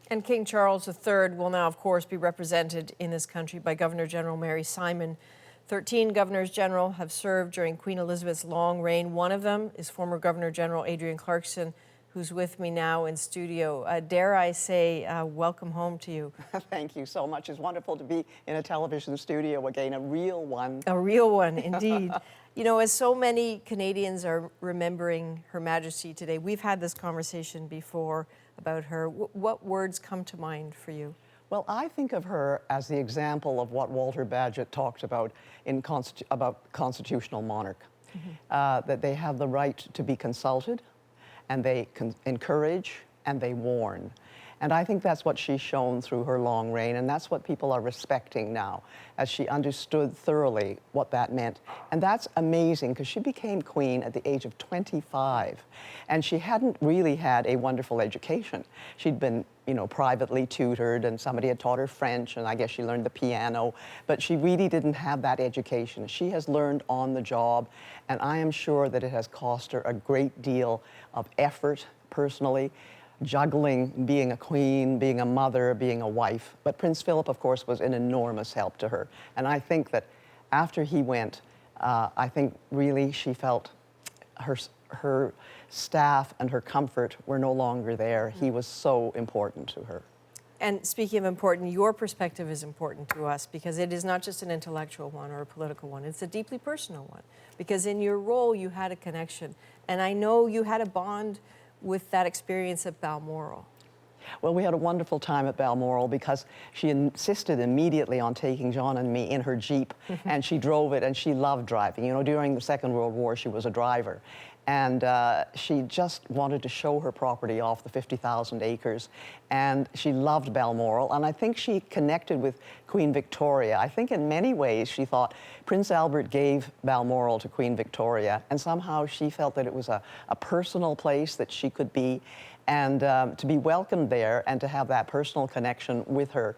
And King Charles III will now, of course, be represented in this country by Governor General Mary Simon. 13 governors general have served during Queen Elizabeth's long reign. One of them is former Governor General Adrienne Clarkson, who's with me now in studio. Dare I say, welcome home to you. Thank you so much. It's wonderful to be in a television studio again, a real one. A real one, indeed. You know, as so many Canadians are remembering Her Majesty today, we've had this conversation before about her. What words come to mind for you? Well, I think of her as the example of what Walter Bagehot talked about about constitutional monarch, that they have the right to be consulted, and they encourage, and they warn. And I think that's what she's shown through her long reign, and that's what people are respecting now, as she understood thoroughly what that meant. And that's amazing, because she became queen at the age of 25, and she hadn't really had a wonderful education. She'd been, you know, privately tutored, and somebody had taught her French, and I guess she learned the piano, but she really didn't have that education. She has learned on the job, and I am sure that it has cost her a great deal of effort personally, juggling being a queen, being a mother, being a wife. But Prince Philip, of course, was an enormous help to her. And I think that after he went, I think really she felt her staff and her comfort were no longer there. He was so important to her. And speaking of important, your perspective is important to us, because it is not just an intellectual one or a political one, it's a deeply personal one. Because in your role, you had a connection. And I know you had a bond with that experience at Balmoral. Well, we had a wonderful time at Balmoral, because she insisted immediately on taking John and me in her Jeep, and she drove it, and she loved driving. You know, during the Second World War, she was a driver. And she just wanted to show her property off, the 50,000 acres. And she loved Balmoral. And I think she connected with Queen Victoria. I think in many ways she thought Prince Albert gave Balmoral to Queen Victoria. And somehow she felt that it was a personal place that she could be. And to be welcomed there and to have that personal connection with her,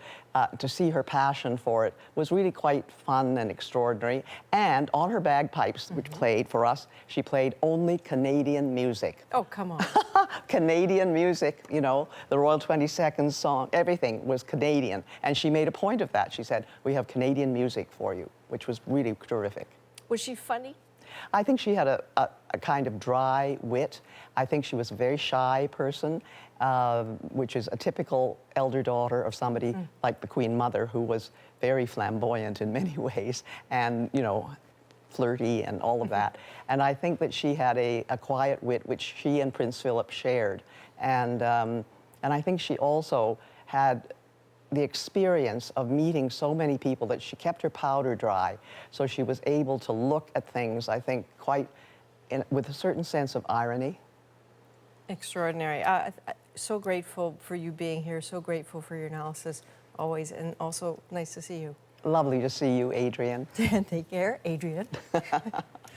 to see her passion for it, was really quite fun and extraordinary. And on her bagpipes, which played for us, she played only Canadian music. Oh, come on. Canadian music, you know, the Royal 22nd song, everything was Canadian. And she made a point of that. She said, "We have Canadian music for you," which was really terrific. Was she funny? I think she had a kind of dry wit. I think she was a very shy person, which is a typical elder daughter of somebody like the Queen Mother, who was very flamboyant in many ways, and, you know, flirty and all of that. And I think that she had a quiet wit, which she and Prince Philip shared. And I think she also had the experience of meeting so many people that she kept her powder dry, so she was able to look at things, I think, with a certain sense of irony. Extraordinary. So grateful for you being here, so grateful for your analysis always, and also nice to see you. Lovely to see you, Adrienne. Take care, Adrienne.